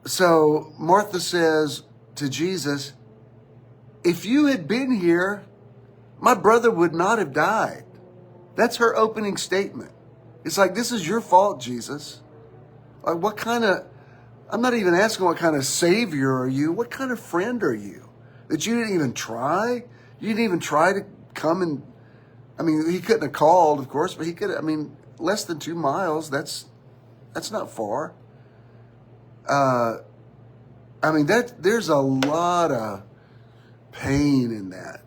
S1: So Martha says to Jesus, if you had been here, my brother would not have died. That's her opening statement. It's like, this is your fault, Jesus. Like, I'm not even asking what kind of savior are you? What kind of friend are you? That you didn't even try? You didn't even try to come and, he couldn't have called, of course, but he could, less than 2 miles, that's not far. There's a lot of pain in that.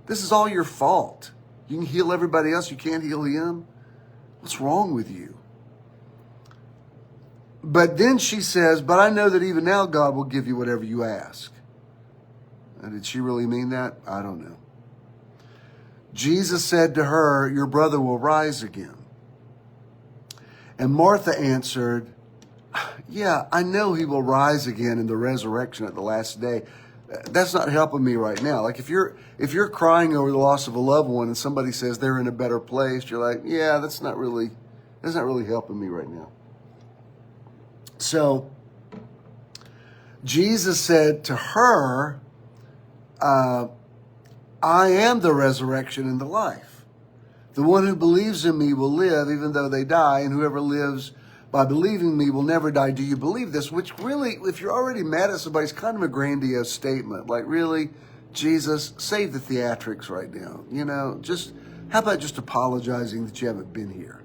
S1: This is all your fault. You can heal everybody else. You can't heal him. What's wrong with you? But then she says, but I know that even now God will give you whatever you ask. And did she really mean that? I don't know. Jesus said to her, your brother will rise again. And Martha answered, yeah, I know he will rise again in the resurrection at the last day. That's not helping me right now. Like if you're crying over the loss of a loved one and somebody says they're in a better place, you're like, yeah, that's not really helping me right now. So Jesus said to her, I am the resurrection and the life. The one who believes in me will live even though they die, and whoever lives by believing me will never die. Do you believe this? Which really, if you're already mad at somebody, it's kind of a grandiose statement. Like, really, Jesus, save the theatrics right now. How about just apologizing that you haven't been here?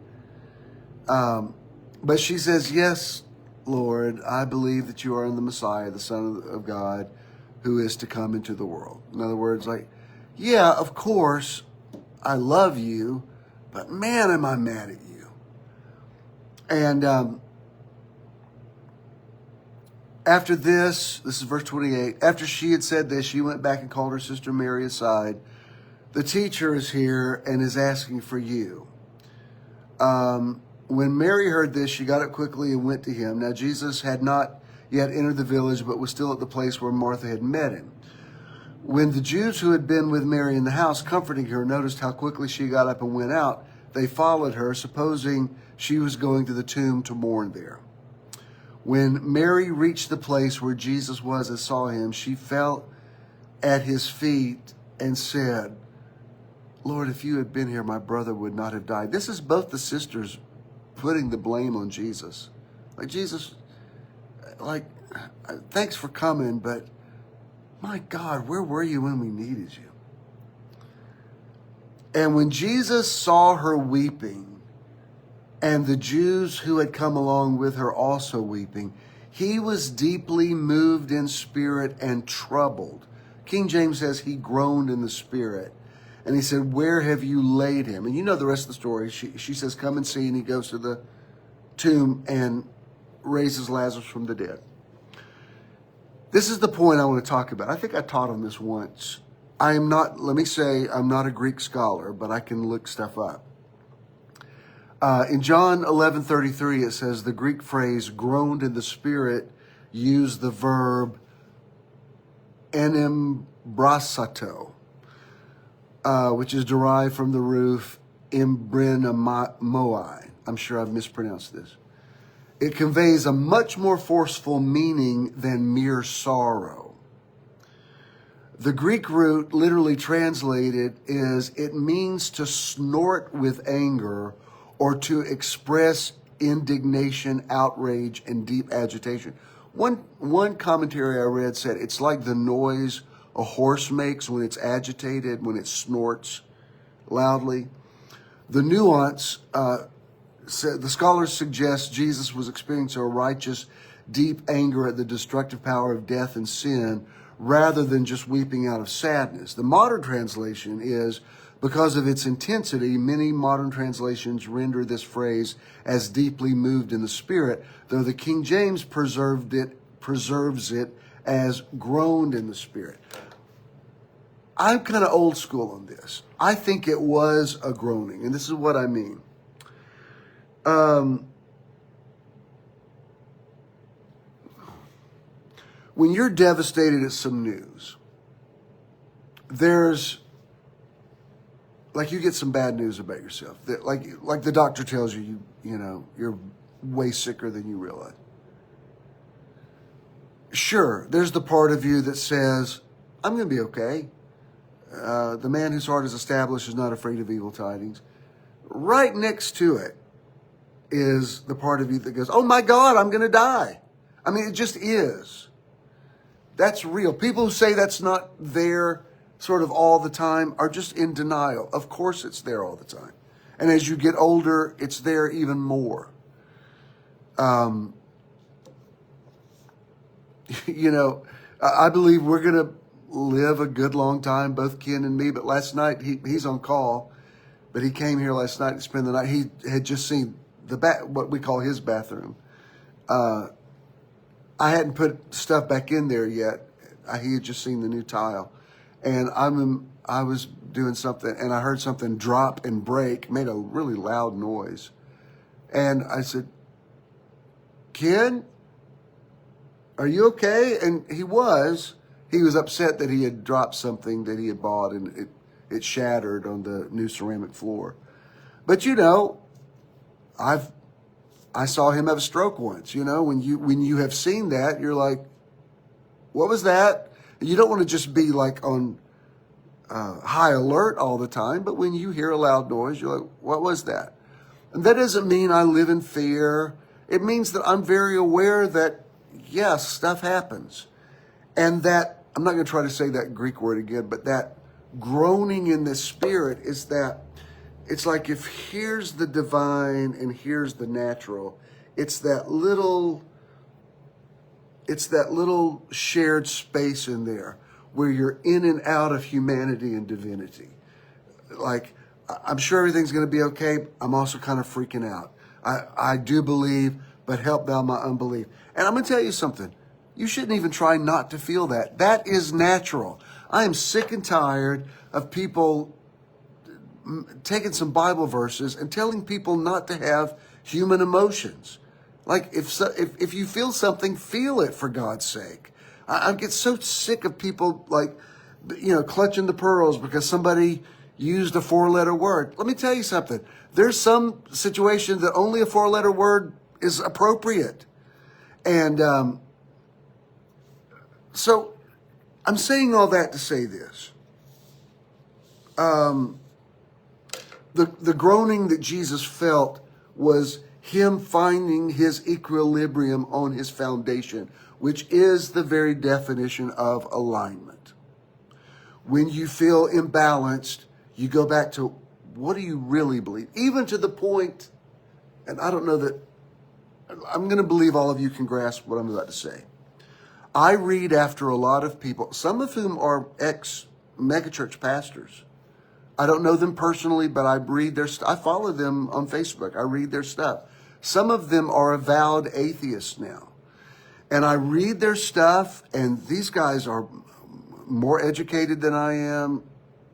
S1: But she says, yes, Lord, I believe that you are the Messiah, the Son of God, who is to come into the world. In other words, like, yeah, of course, I love you, but man, am I mad at you. And after this is verse 28, after she had said this, she went back and called her sister Mary aside. The teacher is here and is asking for you. When Mary heard this, she got up quickly and went to him. Now, Jesus had not yet entered the village, but was still at the place where Martha had met him. When the Jews who had been with Mary in the house, comforting her, noticed how quickly she got up and went out, they followed her, supposing she was going to the tomb to mourn there. When Mary reached the place where Jesus was and saw him, she fell at his feet and said, Lord, if you had been here, my brother would not have died. This is both the sisters putting the blame on Jesus. Like, Jesus, thanks for coming, but my God, where were you when we needed you? And when Jesus saw her weeping, and the Jews who had come along with her also weeping, he was deeply moved in spirit and troubled. King James says he groaned in the spirit. And he said, where have you laid him? And you know the rest of the story. She says, come and see. And he goes to the tomb and raises Lazarus from the dead. This is the point I want to talk about. I think I taught on this once. I'm not a Greek scholar, but I can look stuff up. In John 11:33, it says the Greek phrase groaned in the spirit used the verb enembrasato, which is derived from the root embrenomoi. I'm sure I've mispronounced this. It conveys a much more forceful meaning than mere sorrow. The Greek root, literally translated, it means to snort with anger or to express indignation, outrage, and deep agitation. One commentary I read said it's like the noise a horse makes when it's agitated, when it snorts loudly. The nuance, the scholars suggest Jesus was experiencing a righteous, deep anger at the destructive power of death and sin, rather than just weeping out of sadness. The modern translation is, because of its intensity, many modern translations render this phrase as deeply moved in the spirit, though the King James preserves it as groaned in the spirit. I'm kind of old school on this. I think it was a groaning, and this is what I mean. When you're devastated at some news, there's, like, you get some bad news about yourself. That, like the doctor tells you, you know, you're way sicker than you realize. Sure, there's the part of you that says, I'm going to be okay. The man whose heart is established is not afraid of evil tidings. Right next to it is the part of you that goes, oh my God, I'm going to die. I mean, it just is. That's real. People who say that's not there sort of all the time are just in denial. Of course it's there all the time. And as you get older, it's there even more. You know, I believe we're going to live a good long time, both Ken and me. But last night, he's on call, but he came here last night to spend the night. He had just seen what we call his bathroom. I hadn't put stuff back in there yet. He had just seen the new tile. And I was doing something, and I heard something drop and break, made a really loud noise. And I said, Ken, are you okay? And he was upset that he had dropped something that he had bought, and it shattered on the new ceramic floor. But, you know, I saw him have a stroke once. You know, when you have seen that, you're like, what was that? You don't want to just be like on high alert all the time, but when you hear a loud noise, you're like, what was that? And that doesn't mean I live in fear. It means that I'm very aware that, yes, stuff happens. And that, I'm not going to try to say that Greek word again, but that groaning in the spirit is that, it's like if here's the divine and here's the natural, it's that little shared space in there where you're in and out of humanity and divinity. Like, I'm sure everything's going to be okay. I'm also kind of freaking out. I do believe, but help thou my unbelief. And I'm going to tell you something. You shouldn't even try not to feel that. That is natural. I am sick and tired of people taking some Bible verses and telling people not to have human emotions. Like, if you feel something, feel it, for God's sake. I get so sick of people, like, you know, clutching the pearls because somebody used a 4-letter word. Let me tell you something. There's some situations that only a 4-letter word is appropriate. And so I'm saying all that to say this. The groaning that Jesus felt was him finding his equilibrium on his foundation, which is the very definition of alignment. When you feel imbalanced, you go back to, what do you really believe? Even to the point, and I don't know that, I'm going to believe all of you can grasp what I'm about to say. I read after a lot of people, some of whom are ex-megachurch pastors. I don't know them personally, but I read their stuff. I follow them on Facebook. I read their stuff. Some of them are avowed atheists now. And I read their stuff, and these guys are more educated than I am,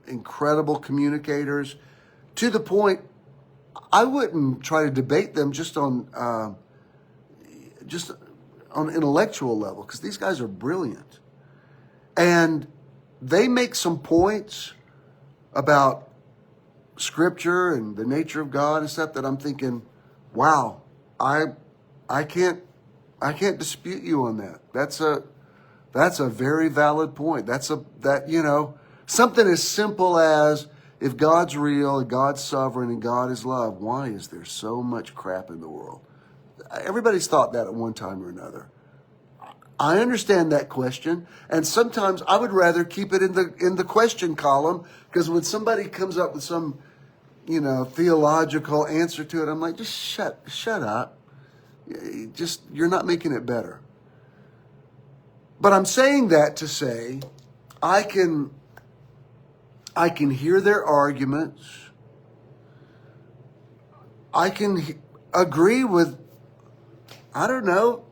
S1: incredible communicators, to the point I wouldn't try to debate them just on intellectual level, because these guys are brilliant. And they make some points about scripture and the nature of God and stuff that I'm thinking, wow, I can't dispute you on that. That's a very valid point. Something as simple as, if God's real and God's sovereign and God is love, why is there so much crap in the world? Everybody's thought that at one time or another. I understand that question, and sometimes I would rather keep it in the question column, because when somebody comes up with some, theological answer to it, I'm like, just shut up. You're not making it better. But I'm saying that to say, I can hear their arguments. I can agree with, I don't know,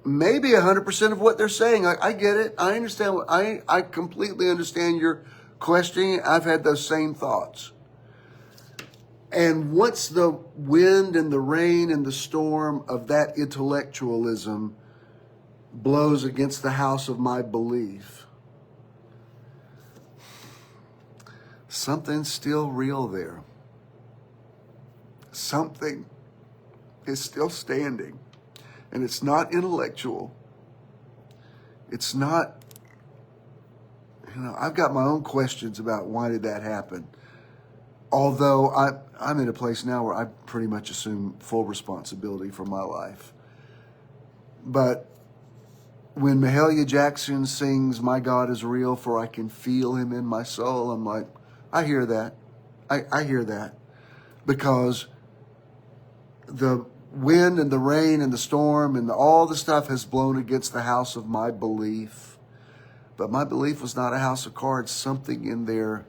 S1: maybe 100% of what they're saying. I get it. I understand. I completely understand your questioning, I've had those same thoughts. And once the wind and the rain and the storm of that intellectualism blows against the house of my belief, something's still real there. Something is still standing. And it's not intellectual. It's not, I've got my own questions about why did that happen. Although I'm in a place now where I pretty much assume full responsibility for my life. But when Mahalia Jackson sings, "My God is real, for I can feel him in my soul," I'm like, I hear that. I hear that. Because the wind and the rain and the storm and all the stuff has blown against the house of my belief. But my belief was not a house of cards. Something in there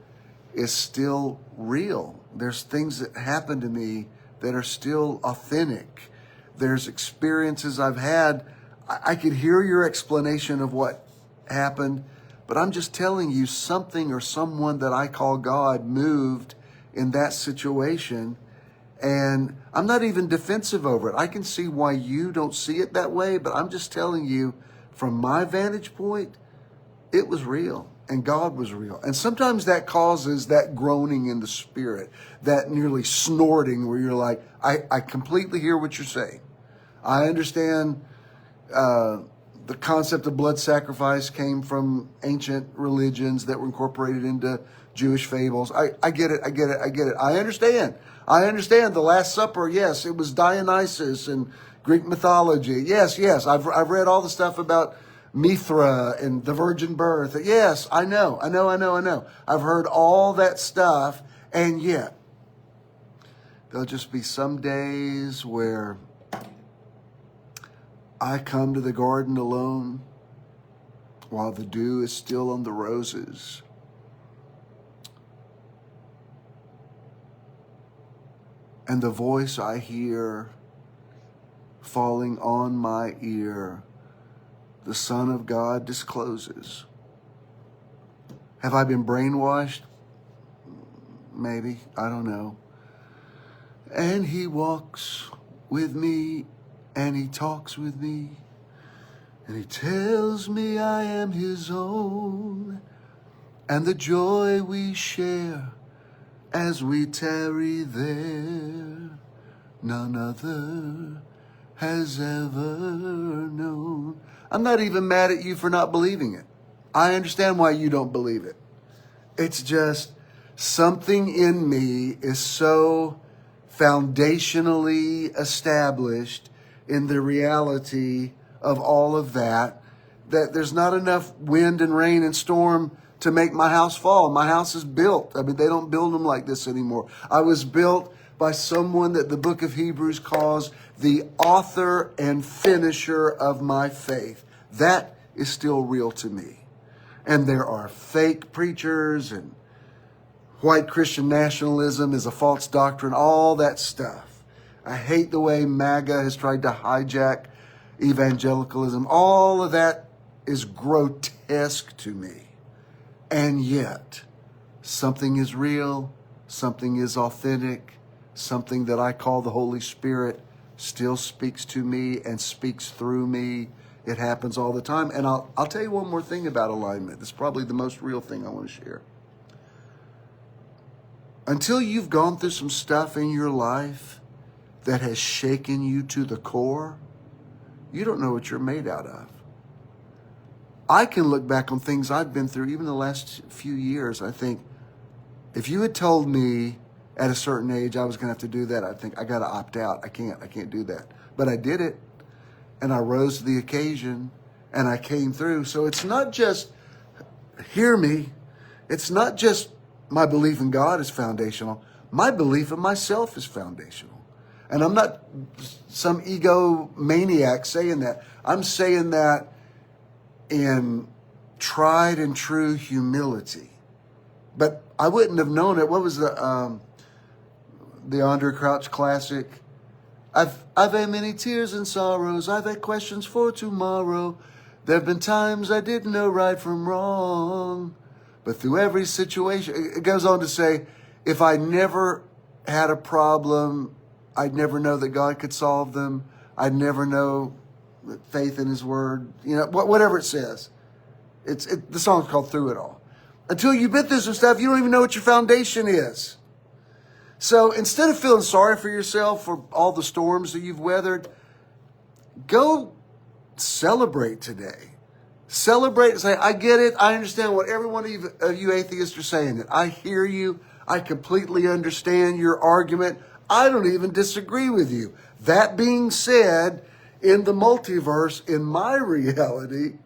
S1: is still real. There's things that happen to me that are still authentic. There's experiences I've had. I could hear your explanation of what happened, but I'm just telling you something or someone that I call God moved in that situation. And I'm not even defensive over it. I can see why you don't see it that way, but I'm just telling you from my vantage point, it was real. And God was real. And sometimes that causes that groaning in the spirit, that nearly snorting where you're like, I completely hear what you're saying. I understand the concept of blood sacrifice came from ancient religions that were incorporated into Jewish fables. I get it. I understand the Last Supper. Yes, it was Dionysus and Greek mythology. Yes. I've read all the stuff about Mithra and the virgin birth. Yes, I know. I've heard all that stuff, and yet there'll just be some days where I come to the garden alone while the dew is still on the roses. And the voice I hear falling on my ear, the Son of God discloses. Have I been brainwashed? Maybe. I don't know. And he walks with me, and he talks with me, and he tells me I am his own, and the joy we share as we tarry there, none other has ever known. I'm not even mad at you for not believing it. I understand why you don't believe it. It's just something in me is so foundationally established in the reality of all of that, that there's not enough wind and rain and storm to make my house fall. My house is built. I mean, they don't build them like this anymore. I was built by someone that the book of Hebrews calls the author and finisher of my faith. That is still real to me. And there are fake preachers, and white Christian nationalism is a false doctrine, all that stuff. I hate the way MAGA has tried to hijack evangelicalism. All of that is grotesque to me. And yet, something is real, something is authentic, something that I call the Holy Spirit still speaks to me and speaks through me. It happens all the time. And I'll tell you one more thing about alignment. It's probably the most real thing I want to share. Until you've gone through some stuff in your life that has shaken you to the core, you don't know what you're made out of. I can look back on things I've been through, even the last few years. I think if you had told me at a certain age I was going to have to do that, I think I got to opt out. I can't do that. But I did it, and I rose to the occasion, and I came through. So it's not just, hear me, it's not just my belief in God is foundational. My belief in myself is foundational. And I'm not some egomaniac saying that. I'm saying that in tried and true humility. But I wouldn't have known it. What was the Andre Crouch classic? I've had many tears and sorrows. I've had questions for tomorrow. There have been times I didn't know right from wrong. but through every situation. It goes on to say, if I never had a problem, I'd never know that God could solve them. I'd never know faith in his word. You know, whatever it says. The song's called Through It All. Until you've been through some stuff, you don't even know what your foundation is. So instead of feeling sorry for yourself for all the storms that you've weathered, go celebrate today. Celebrate and say, I get it. I understand what every one of you atheists are saying. I hear you. I completely understand your argument. I don't even disagree with you. That being said, in the multiverse, in my reality,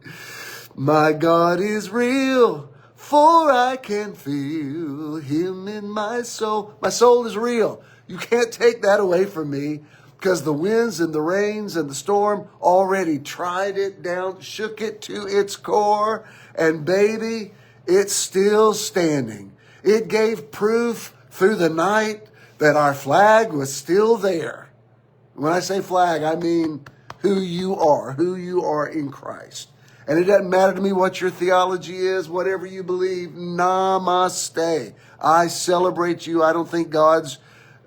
S1: my God is real, for I can feel him in my soul. My soul is real. You can't take that away from me, because the winds and the rains and the storm already tried it down, shook it to its core, and baby, it's still standing. It gave proof through the night that our flag was still there. When I say flag, I mean who you are in Christ. And it doesn't matter to me what your theology is, whatever you believe. Namaste. I celebrate you. I don't think I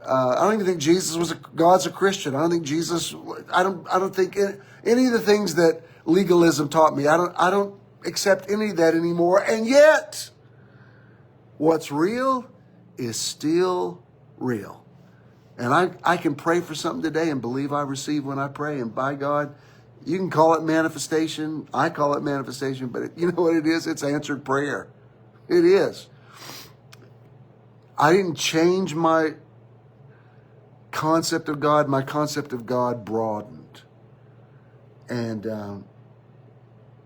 S1: don't even think Jesus God's a Christian. I don't think Jesus, I don't think any of the things that legalism taught me. I don't accept any of that anymore. And yet, what's real is still real. And I can pray for something today and believe I receive when I pray. And by God, you can call it manifestation. I call it manifestation, but you know what it is? It's answered prayer. It is. I didn't change my concept of God. My concept of God broadened. And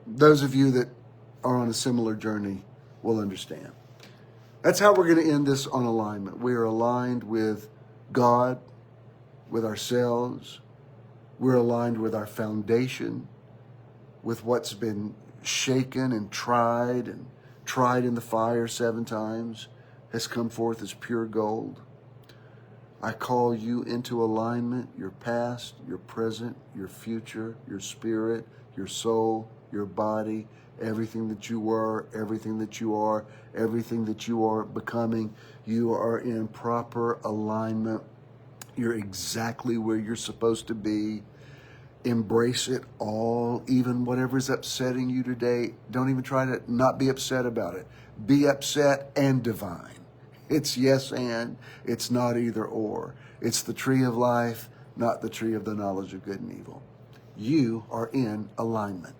S1: those of you that are on a similar journey will understand. That's how we're going to end this on alignment. We are aligned with God, with ourselves. We're aligned with our foundation, with what's been shaken and tried in the fire 7 times, has come forth as pure gold. I call you into alignment, your past, your present, your future, your spirit, your soul, your body, everything that you were, everything that you are, everything that you are becoming. You are in proper alignment. You're exactly where you're supposed to be. Embrace it all, even whatever's upsetting you today. Don't even try to not be upset about it. Be upset and divine. It's yes and. It's not either or. It's the tree of life, not the tree of the knowledge of good and evil. You are in alignment.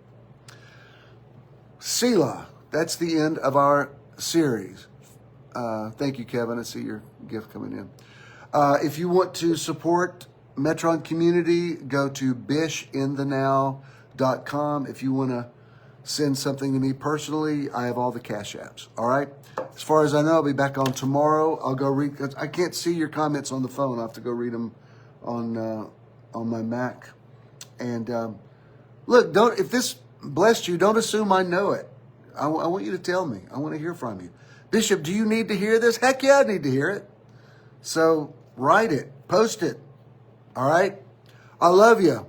S1: Selah. That's the end of our series. Thank you, Kevin. I see your gift coming in. If you want to support Metron community, go to bishinthenow.com. If you want to send something to me personally, I have all the cash apps. All right. As far as I know, I'll be back on tomorrow. I'll go read. I can't see your comments on the phone. I'll have to go read them on my Mac. And look, if this blessed you, don't assume I know it. I want you to tell me. I want to hear from you. Bishop, do you need to hear this? Heck yeah, I need to hear it. So write it, post it. All right. I love you.